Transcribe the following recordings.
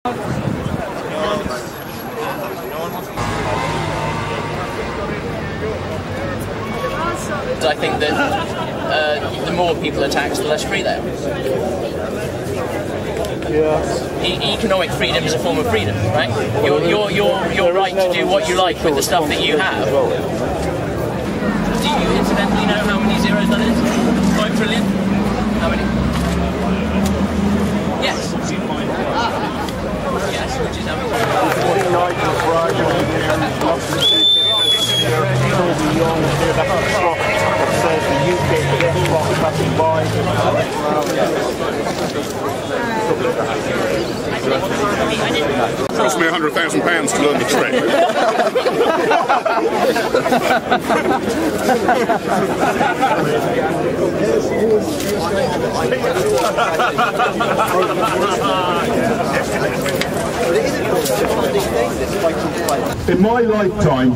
I think that the more people are taxed, the less free they are. Yeah. Economic freedom is a form of freedom, right? Your right to do what you like with the stuff that you have. Do you incidentally know how many zeros that is? 5 trillion? How many? Yes. Yes, which is how many? It cost me £100,000 to learn the trick. In my lifetime,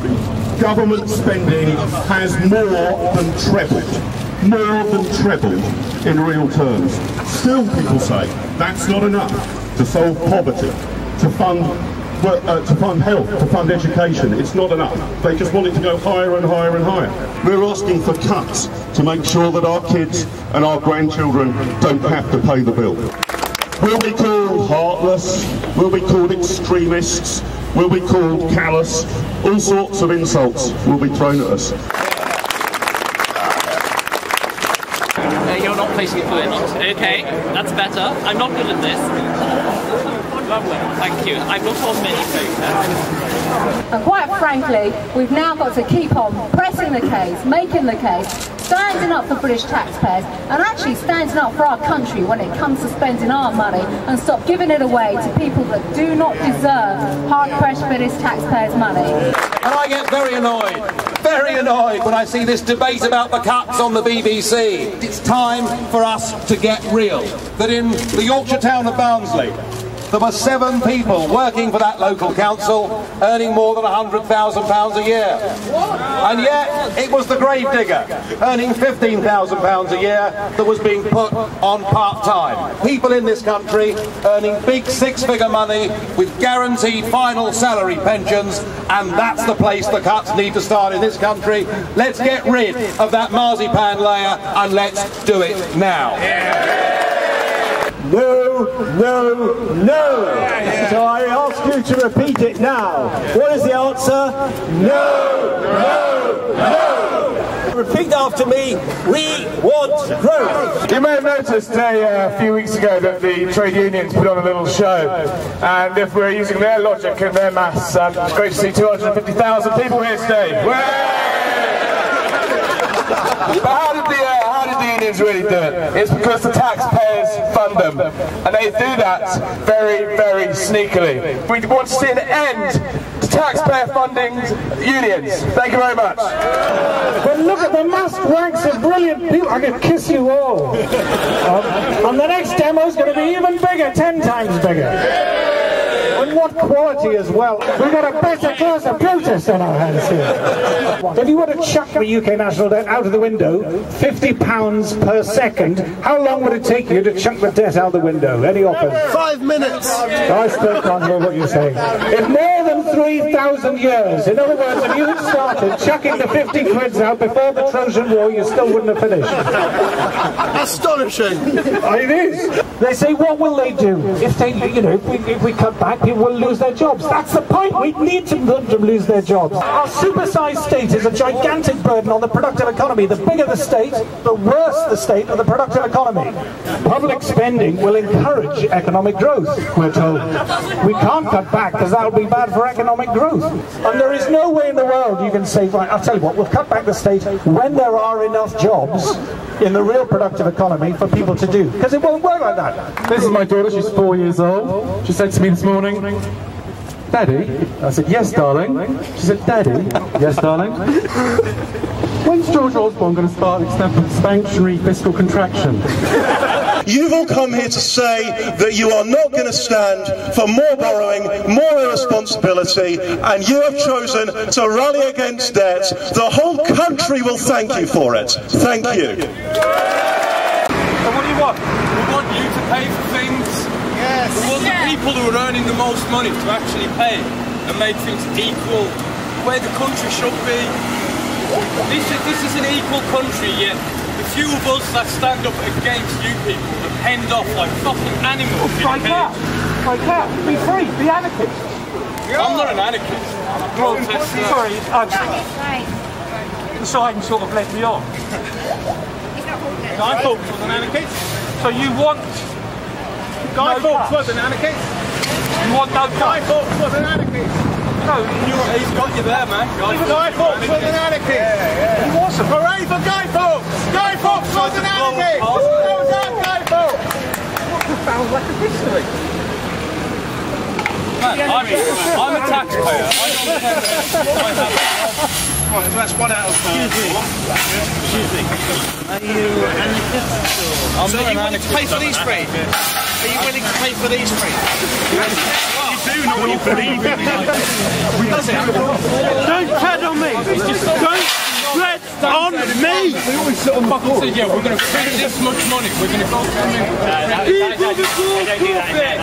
government spending has more than trebled in real terms. Still, people say that's not enough to solve poverty, to fund health, to fund education. It's not enough. They just want it to go higher and higher and higher. We're asking for cuts to make sure that our kids and our grandchildren don't have to pay the bill. We'll be called heartless, we'll be called extremists, we'll be called callous. All sorts of insults will be thrown at us. You're not placing it fluent. Okay, that's better. I'm not good at this. Lovely, thank you. I've not told many folks that. And quite frankly, we've now got to keep on pressing the case, making the case, standing up for British taxpayers, and actually standing up for our country when it comes to spending our money, and stop giving it away to people that do not deserve hard-pressed British taxpayers' money. And I get very annoyed when I see this debate about the cuts on the BBC. It's time for us to get real. That in the Yorkshire town of Barnsley, there were 7 people working for that local council earning more than £100,000 a year. And yet it was the gravedigger earning £15,000 a year that was being put on part-time. People in this country earning big 6-figure money with guaranteed final salary pensions, and that's the place the cuts need to start in this country. Let's get rid of that marzipan layer and let's do it now. No, no, no. So I ask you to repeat it now. What is the answer? No, no, no. Repeat after me. We want growth. You may have noticed a few weeks ago that the trade unions put on a little show, and if we're using their logic and their maths, it's great to see 250,000 people here today. But how did the unions really do it? It's because the taxpayers fund them, and they do that very, very sneakily. We want to see an end to taxpayer funding unions. Thank you very much. But look at the massed ranks of brilliant people. I could kiss you all. And the next demo is going to be even bigger, 10 times bigger. And what quality as well. We've got a better class of protest on our hands here. If you were to chuck the UK national debt out of the window, £50 per second, how long would it take you to chuck the debt out the window? Any offers? 5 minutes. I still can't hear what you're saying. If more than 3,000 years, in other words, if you had started chucking the 50 quids out before the Trojan War, you still wouldn't have finished. Astonishing. It is. They say, what will they do if they, if we cut back? People will lose their jobs. That's the point. We need them to lose their jobs. Our supersized state is a gigantic burden on the productive economy. The bigger the state, the worse the state of the productive economy. Public spending will encourage economic growth, we're told. We can't cut back because that would be bad for economic growth. And there is no way in the world you can say, right, I'll tell you what, we'll cut back the state when there are enough jobs in the real productive economy for people to do. Because it won't work like that. This is my daughter, she's 4 years old. She said to me this morning, Daddy? I said, yes, darling. She said, Daddy? Yes, darling. When's George Osborne going to start expansionary fiscal contraction? You've all come here to say that you are not going to stand for more borrowing, more irresponsibility, and you have chosen to rally against debt. The whole country will thank you for it. Thank you. So what do you want? We want you to pay for things We want the people who are earning the most money to actually pay and make things equal, where the country should be. This is an equal country, yet the few of us that stand up against you people are penned off like fucking animals. Like that. Like that. Be free. Be anarchist. I'm not an anarchist. I'm a protester. Sorry, the sign sort of led me on. Guy Fawkes was an anarchist. So you want... Guy Fawkes was an anarchist. You want no Guy Fawkes was an anarchist. No, he's got you there, man. Guy Fawkes was an anarchist. He wasn't. Hooray for Guy Fawkes! Guy Fawkes was an anarchist! Well done, Guy Fawkes! What profound lack of history. Man, I'm a taxpayer. Right, so that's 1 out of 5. Excuse me. Are you anarchist? I'm so not are you willing to pay for these three? Are you willing to pay for these three? You do know what you believe in. Does it? Don't tread on me! Don't tread on me! They always sit on the floor. Said, yeah, we're going to spend this much money. We're going to go to People before profit!